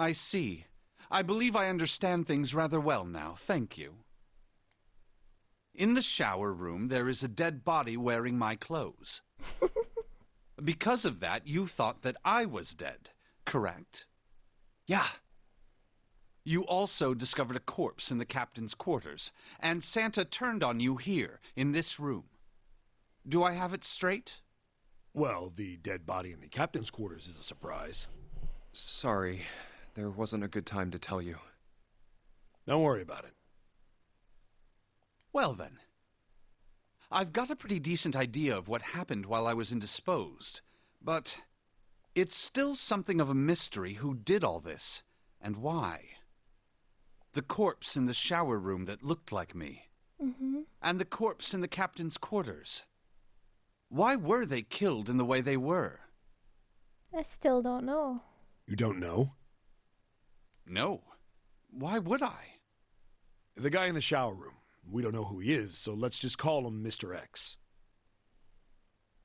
I see. I believe I understand things rather well now, thank you. In the shower room, there is a dead body wearing my clothes. Because of that, you thought that I was dead, correct? Yeah. You also discovered a corpse in the captain's quarters, and Santa turned on you here, in this room. Do I have it straight? Well, the dead body in the captain's quarters is a surprise. Sorry, there wasn't a good time to tell you. Don't worry about it. Well then. I've got a pretty decent idea of what happened while I was indisposed, but it's still something of a mystery who did all this, and why. The corpse in the shower room that looked like me. And the corpse in the captain's quarters. Why were they killed in the way they were? I still don't know. You don't know? No. Why would I? The guy in the shower room. We don't know who he is, so let's just call him Mr. X.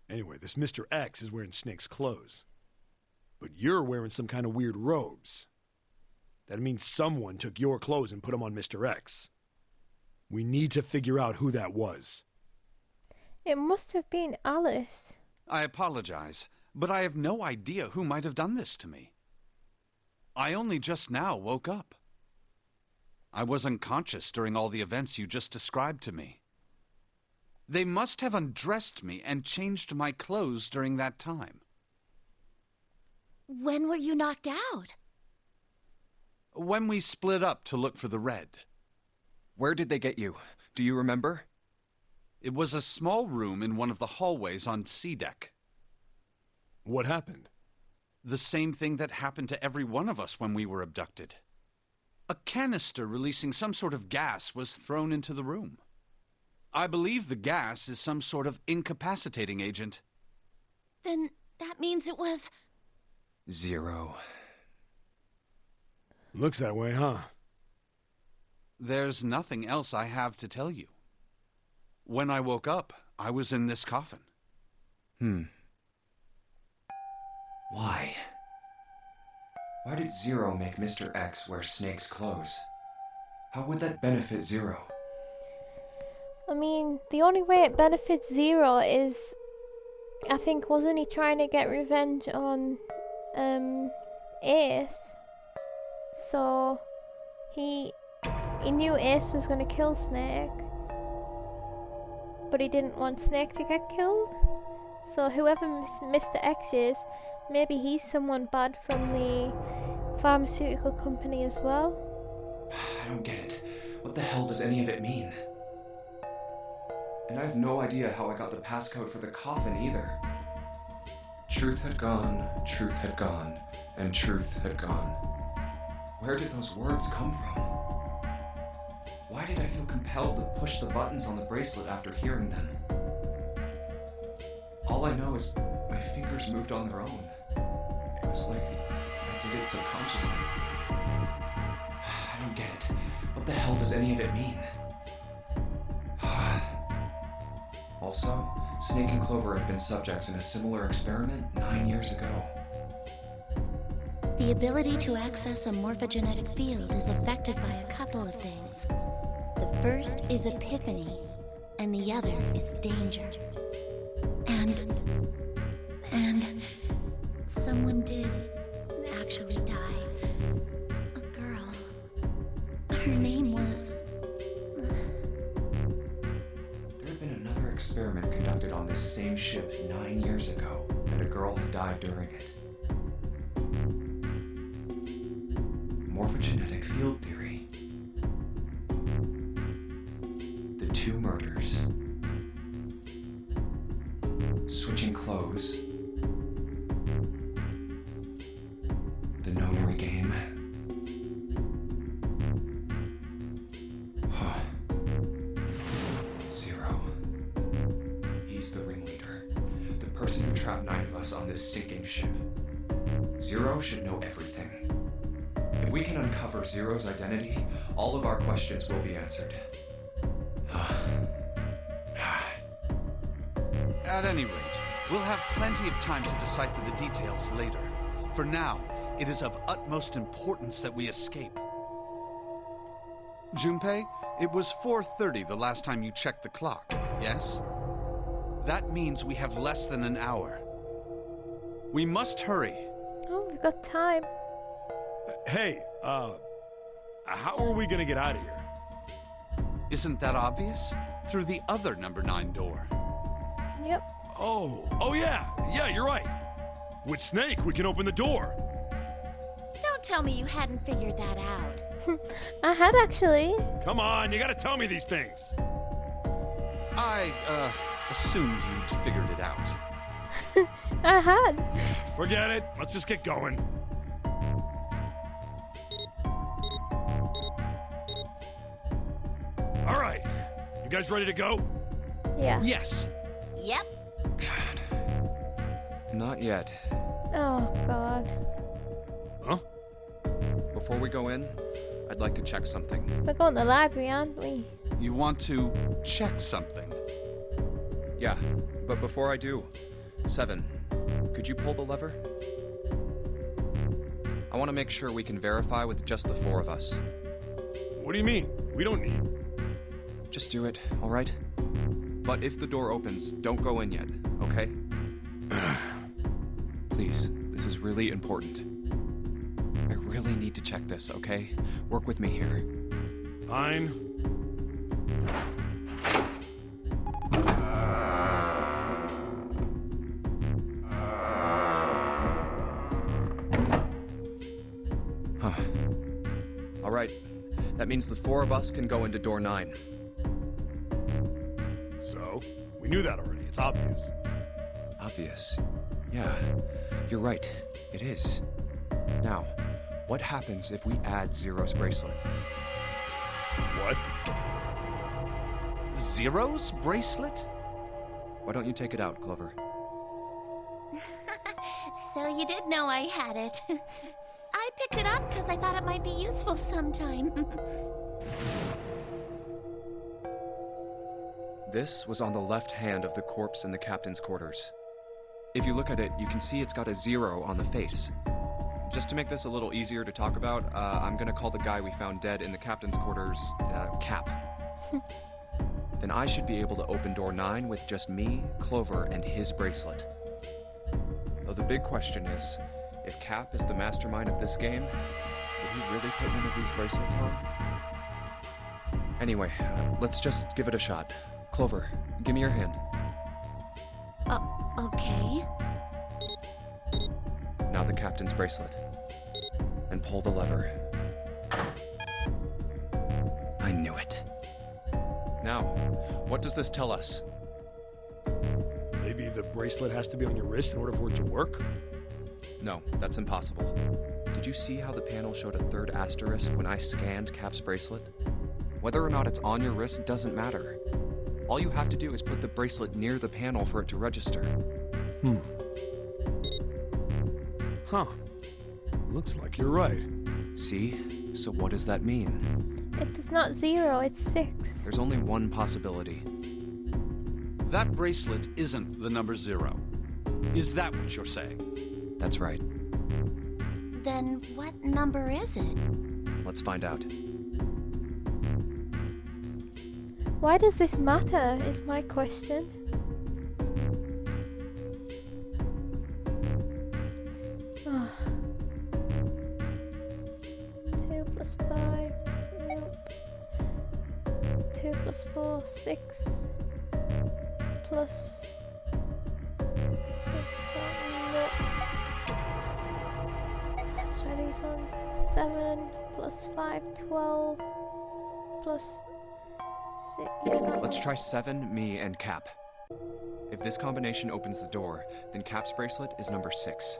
Anyway, this Mr. X is wearing Snake's clothes. But you're wearing some kind of weird robes. That means someone took your clothes and put them on Mr. X. We need to figure out who that was. It must have been Alice. I apologize, but I have no idea who might have done this to me. I only just now woke up. I was unconscious during all the events you just described to me. They must have undressed me and changed my clothes during that time. When were you knocked out? When we split up to look for the red. Where did they get you? Do you remember? It was a small room in one of the hallways on C deck. What happened? The same thing that happened to every one of us when we were abducted. A canister releasing some sort of gas was thrown into the room. I believe the gas is some sort of incapacitating agent. Then that means it was... Zero. Looks that way, huh? There's nothing else I have to tell you. When I woke up, I was in this coffin. Why? Why did Zero make Mr. X wear Snake's clothes? How would that benefit Zero? I mean, the only way it benefits Zero is, I think, wasn't he trying to get revenge on Ace? So he knew Ace was going to kill Snake, but he didn't want Snake to get killed. So whoever Mr. X is, maybe he's someone bad from the pharmaceutical company as well. I don't get it. What the hell does any of it mean? And I have no idea how I got the passcode for the coffin either. Truth had gone, and truth had gone. Where did those words come from? Why did I feel compelled to push the buttons on the bracelet after hearing them? All I know is my fingers moved on their own. It was like I did it subconsciously. I don't get it. What the hell does any of it mean? Also, Snake and Clover had been subjects in a similar experiment 9 years ago. The ability to access a morphogenetic field is affected by a couple of things. The first is epiphany, and the other is danger. And someone did actually die. A girl. Her name was... There had been another experiment conducted on this same ship 9 years ago, and a girl had died during it. Morphogenetic field theory. The two murders. Switching clothes. The Nonary game. Zero. He's the ringleader. The person who trapped 9 of us on this sinking ship. Zero should know everything. If we can uncover Zero's identity, all of our questions will be answered. At any rate, we'll have plenty of time to decipher the details later. For now, It is of utmost importance that we escape. Junpei, it was 4:30 the last time you checked the clock, yes? That means we have less than an hour. We must hurry. Oh, we've got time. Hey, how are we gonna get out of here? Isn't that obvious? Through the other number 9 door. Yep. Oh yeah, you're right. With Snake, we can open the door. Don't tell me you hadn't figured that out. I had actually. Come on, you gotta tell me these things. I, assumed you'd figured it out. I had. Forget it. Let's just get going. All right. You guys ready to go? Yeah. Yes. Yep. Not yet. Oh, God. Huh? Before we go in, I'd like to check something. We're going to the library, aren't we? You want to check something? Yeah, but before I do, 7, could you pull the lever? I want to make sure we can verify with just the 4 of us. What do you mean? We don't need. Just do it, all right? But if the door opens, don't go in yet, okay? Please, this is really important. I really need to check this, okay? Work with me here. Fine. All right, that means the 4 of us can go into door 9. So, we knew that already. It's obvious. Obvious. Yeah, you're right. It is. Now, what happens if we add Zero's bracelet? What? Zero's bracelet? Why don't you take it out, Clover? So you did know I had it. I picked it up because I thought it might be useful sometime. This was on the left hand of the corpse in the captain's quarters. If you look at it, you can see it's got a 0 on the face. Just to make this a little easier to talk about, I'm gonna call the guy we found dead in the captain's quarters, Cap. Then I should be able to open door 9 with just me, Clover, and his bracelet. Though the big question is, if Cap is the mastermind of this game, did he really put one of these bracelets on? Anyway, let's just give it a shot. Clover, give me your hand. Okay. Now the captain's bracelet. And pull the lever. I knew it. Now, what does this tell us? Maybe the bracelet has to be on your wrist in order for it to work? No, that's impossible. Did you see how the panel showed a 3rd asterisk when I scanned Cap's bracelet? Whether or not it's on your wrist doesn't matter. All you have to do is put the bracelet near the panel for it to register. Huh. Looks like you're right. See? So what does that mean? It is not 0, it's 6. There's only one possibility. That bracelet isn't the number 0. Is that what you're saying? That's right. Then what number is it? Let's find out. Why does this matter, is my question. Ah. 2 plus 5, nope. 2 plus 4, 6. Plus 6, nope. Let's try these ones. 7 plus 5, 12. Plus 6, yeah, that Let's try 7, me, and Cap. If this combination opens the door, then Cap's bracelet is number 6.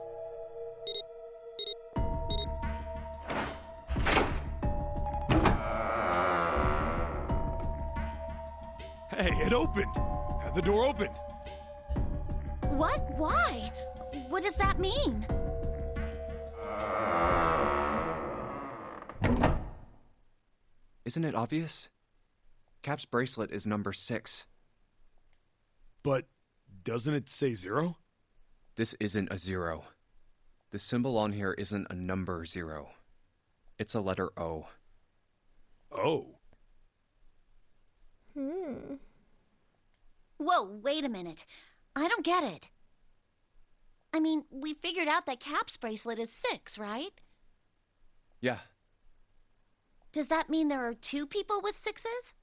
Hey, it opened! The door opened! What? Why? What does that mean? Isn't it obvious? Cap's bracelet is number 6. But doesn't it say 0? This isn't a 0. The symbol on here isn't a number 0. It's a letter O. Oh. Whoa, wait a minute. I don't get it. I mean, we figured out that Cap's bracelet is 6, right? Yeah. Does that mean there are 2 people with 6s?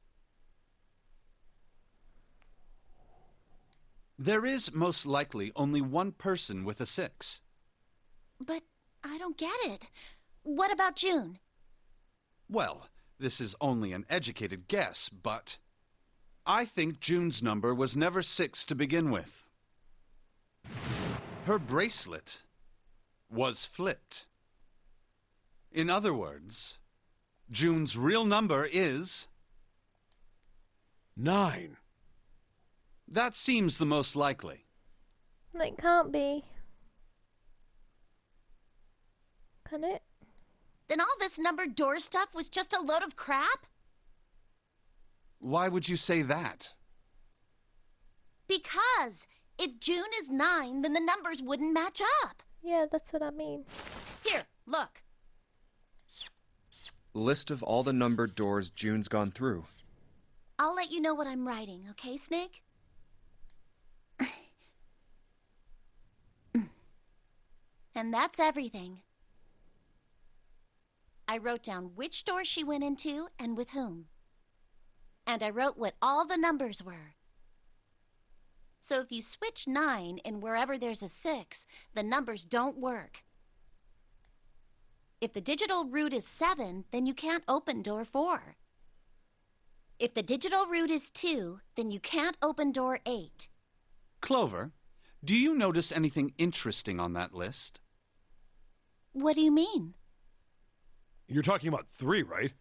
There is most likely only one person with a 6. But I don't get it. What about June? Well, this is only an educated guess, but I think June's number was never 6 to begin with. Her bracelet was flipped. In other words, June's real number is 9. That seems the most likely. It can't be. Can it? Then all this numbered door stuff was just a load of crap? Why would you say that? Because if June is 9, then the numbers wouldn't match up. Yeah, that's what I mean. Here, look. List of all the numbered doors June's gone through. I'll let you know what I'm writing, okay, Snake? And that's everything. I wrote down which door she went into and with whom. And I wrote what all the numbers were. So if you switch 9 in wherever there's a 6, the numbers don't work. If the digital root is 7, then you can't open door 4. If the digital root is 2, then you can't open door 8. Clover, do you notice anything interesting on that list? What do you mean? You're talking about 3, right?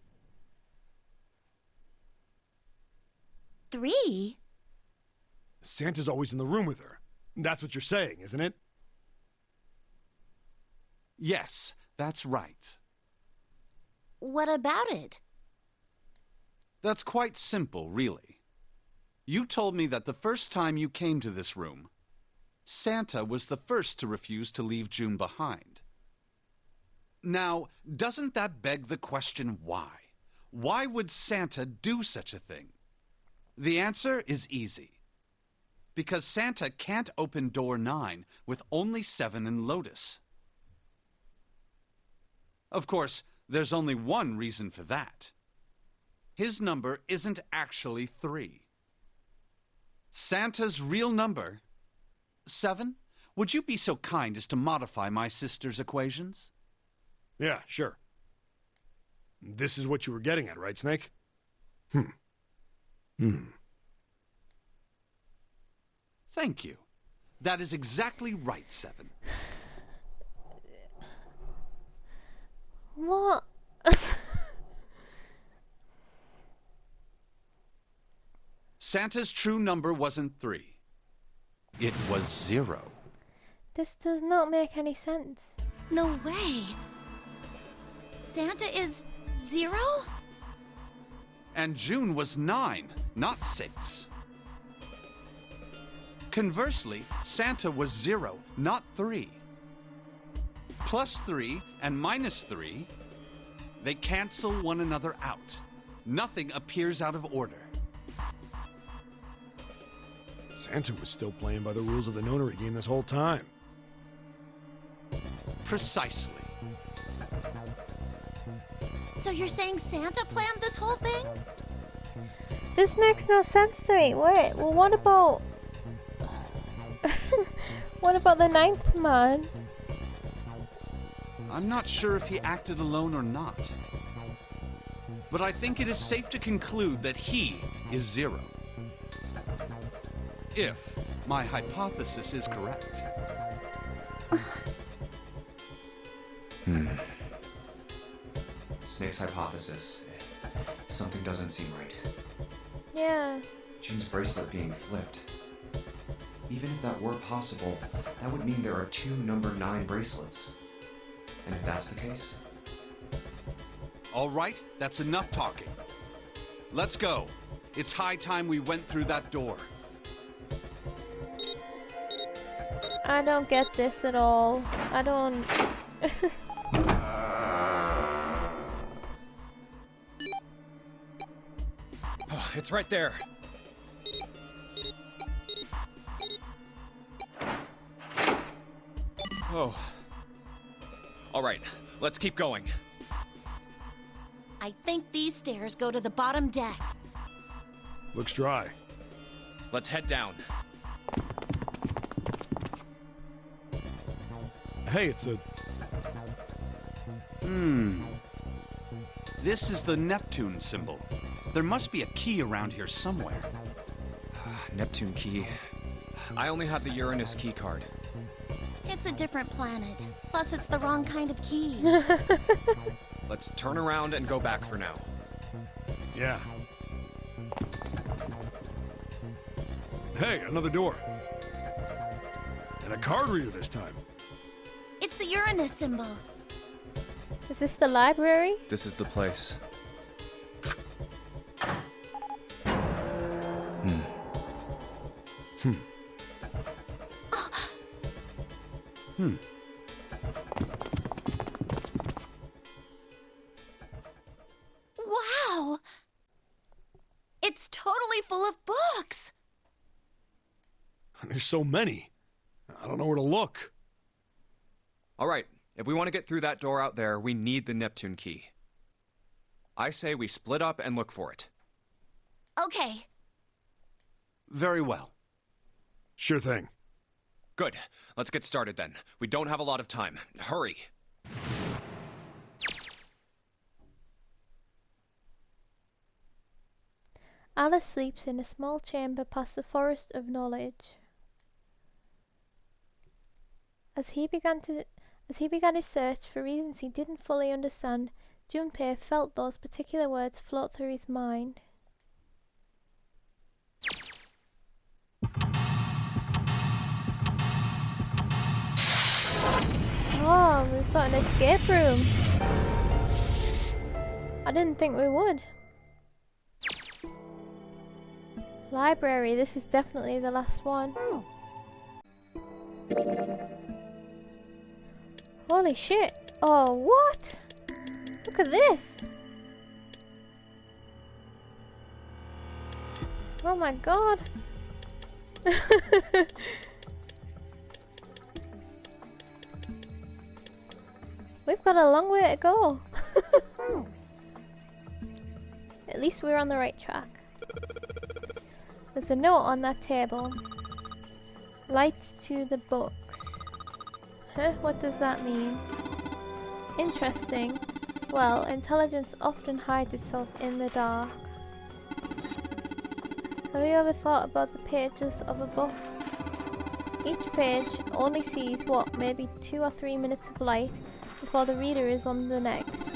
3? Santa's always in the room with her. That's what you're saying, isn't it? Yes, that's right. What about it? That's quite simple, really. You told me that the first time you came to this room, Santa was the first to refuse to leave June behind. Now, doesn't that beg the question why? Why would Santa do such a thing? The answer is easy. Because Santa can't open door 9 with only 7 in Lotus. Of course, there's only one reason for that. His number isn't actually 3. Santa's real number, 7? Would you be so kind as to modify my sister's equations? Yeah, sure. This is what you were getting at, right, Snake? Thank you. That is exactly right, 7. What? Santa's true number wasn't 3. It was 0. This does not make any sense. No way. Santa is 0? And June was 9, not 6. Conversely, Santa was 0, not 3. Plus 3 and minus 3, they cancel one another out. Nothing appears out of order. Santa was still playing by the rules of the Nonary game this whole time. Precisely. So you're saying Santa planned this whole thing? This makes no sense to me. Wait, well, what about... what about the 9th man? I'm not sure if he acted alone or not. But I think it is safe to conclude that he is 0. If my hypothesis is correct. Snake's hypothesis. Something doesn't seem right. Yeah. June's bracelet being flipped. Even if that were possible, that would mean there are 2 number 9 bracelets. And if that's the case... All right, that's enough talking. Let's go. It's high time we went through that door. I don't get this at all. I don't... Oh, it's right there. Oh. All right, let's keep going. I think these stairs go to the bottom deck. Looks dry. Let's head down. Hey, it's a... This is the Neptune symbol. There must be a key around here somewhere. Neptune key. I only have the Uranus key card. It's a different planet. Plus, it's the wrong kind of key. Let's turn around and go back for now. Yeah. Hey, another door. And a card reader this time. It's the Uranus symbol. Is this the library? This is the place. Wow! It's totally full of books! There's so many. I don't know where to look. All right, if we want to get through that door out there, we need the Neptune key. I say we split up and look for it. Okay. Very well. Sure thing. Good. Let's get started then. We don't have a lot of time. Hurry. Alice sleeps in a small chamber past the forest of knowledge. As he began his search for reasons he didn't fully understand, Junpei felt those particular words float through his mind. Oh, we've got an escape room. I didn't think we would. Library, this is definitely the last one. Holy shit! Oh, what? Look at this! Oh my god! We've got a long way to go. At least we're on the right track. There's a note on that table. Lights to the books. Huh? What does that mean? Interesting. Well, intelligence often hides itself in the dark. Have you ever thought about the pages of a book? Each page only sees, what, maybe 2 or 3 minutes of light before the reader is on the next.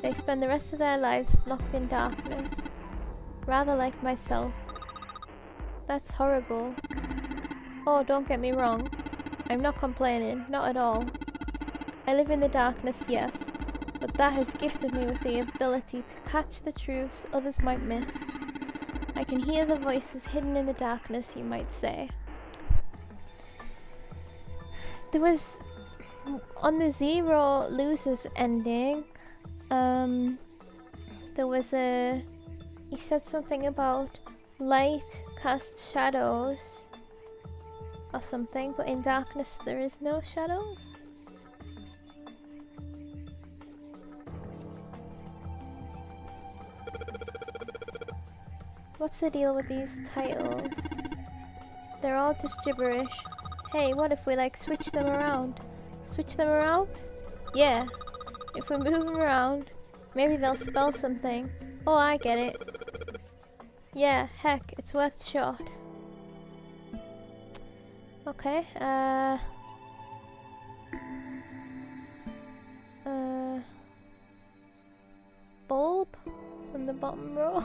They spend the rest of their lives locked in darkness. Rather like myself. That's horrible. Oh, don't get me wrong. I'm not complaining, not at all. I live in the darkness, yes, but that has gifted me with the ability to catch the truths others might miss. I can hear the voices hidden in the darkness, you might say. There was, on the Zero Losers ending, there was he said something about light cast shadows or something, but in darkness there is no shadows. What's the deal with these titles? They're all just gibberish. Hey, what if we like switch them around? Switch them around? Yeah. If we move them around, maybe they'll spell something. Oh, I get it. Yeah, heck, it's worth a shot. Okay, bulb on the bottom row.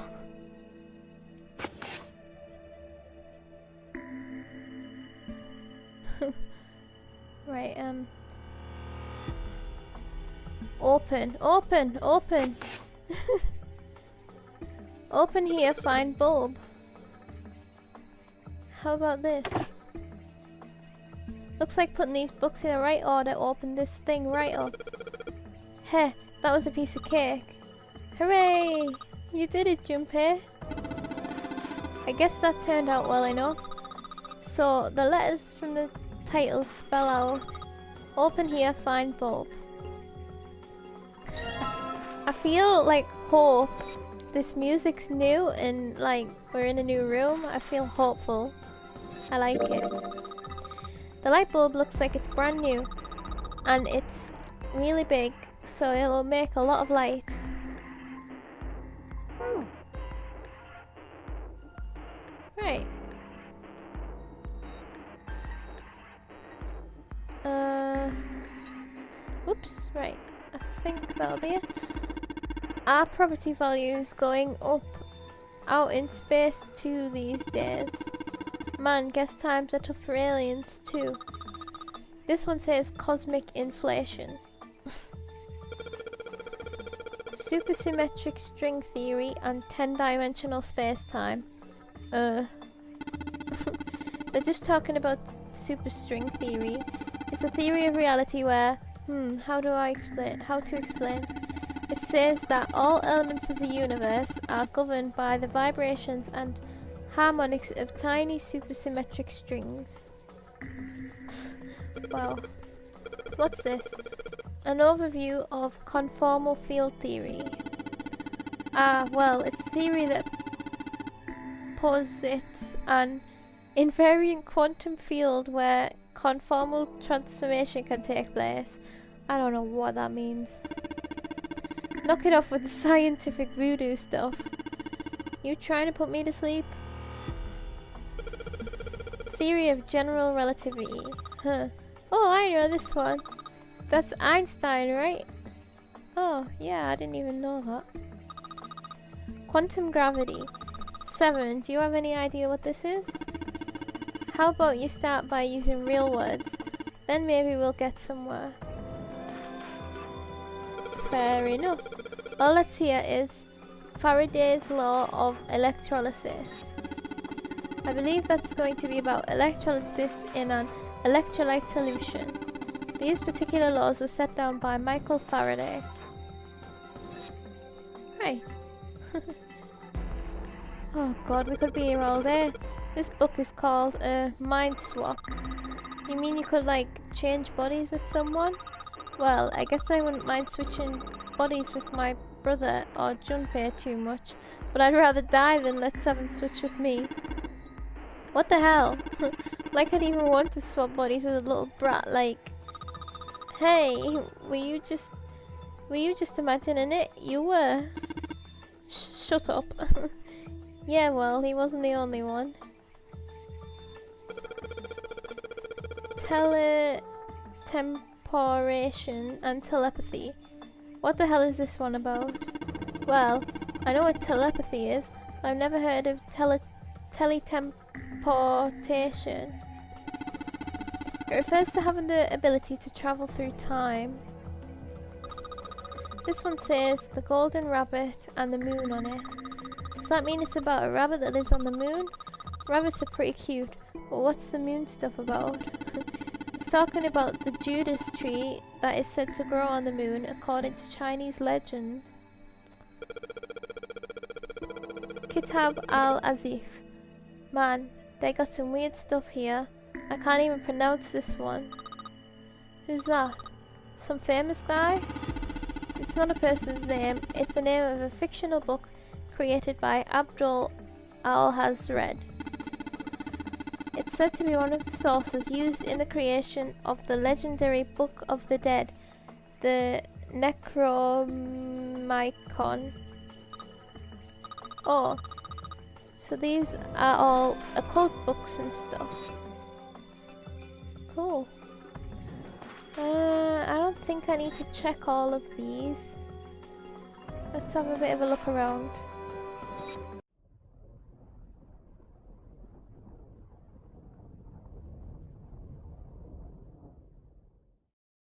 Right, open, open, open. Open here, find bulb. How about this? Looks like putting these books in the right order opened this thing right up. Heh, that was a piece of cake. Hooray! You did it, Junpei. I guess that turned out well enough. So, the letters from the title spell out, open here, find bulb. I feel like hope. This music's new and like we're in a new room. I feel hopeful. I like it. The light bulb looks like it's brand new and it's really big, so it'll make a lot of light. Right. Oops, right. I think that'll be it. Our property values going up out in space too these days. Man, guess times are tough for aliens too. This one says cosmic inflation. Supersymmetric string theory and 10-dimensional space-time. They're just talking about superstring theory. It's a theory of reality where, how to explain? It says that all elements of the universe are governed by the vibrations and harmonics of tiny supersymmetric strings. Wow. What's this? An overview of conformal field theory. Well, it's a theory that posits an invariant quantum field where conformal transformation can take place. I don't know what that means. Knock it off with the scientific voodoo stuff. You trying to put me to sleep? Theory of general relativity. Huh. Oh, I know this one. That's Einstein, right? Oh, yeah, I didn't even know that. Quantum gravity. 7. Do you have any idea what this is? How about you start by using real words? Then maybe we'll get somewhere. Fair enough. All let's hear is Faraday's law of electrolysis. I believe that's going to be about electrolysis in an electrolyte solution. These particular laws were set down by Michael Faraday. Right. Oh god, we could be here all day. This book is called Mind Swap. You mean you could like change bodies with someone? Well, I guess I wouldn't mind switching bodies with my brother or Junpei too much, but I'd rather die than let someone switch with me. What the hell? Like I'd even want to swap bodies with a little brat like... Hey, were you just imagining it? You were. Shut up. Yeah, well, he wasn't the only one. Teletemporation and telepathy. What the hell is this one about? Well, I know what telepathy is, but I've never heard of teletemportation. It refers to having the ability to travel through time. This one says the golden rabbit and the moon on it. Does that mean it's about a rabbit that lives on the moon? Rabbits are pretty cute, but what's the moon stuff about? It's talking about the Judas tree that is said to grow on the moon according to Chinese legend. Kitab al-Azif. Man, they got some weird stuff here. I can't even pronounce this one. Who's that? Some famous guy? It's not a person's name, it's the name of a fictional book created by Abdul al-Hazred. It's said to be one of the sources used in the creation of the legendary Book of the Dead, the Necronomicon. Oh, so these are all occult books and stuff. Cool. I don't think I need to check all of these. Let's have a bit of a look around.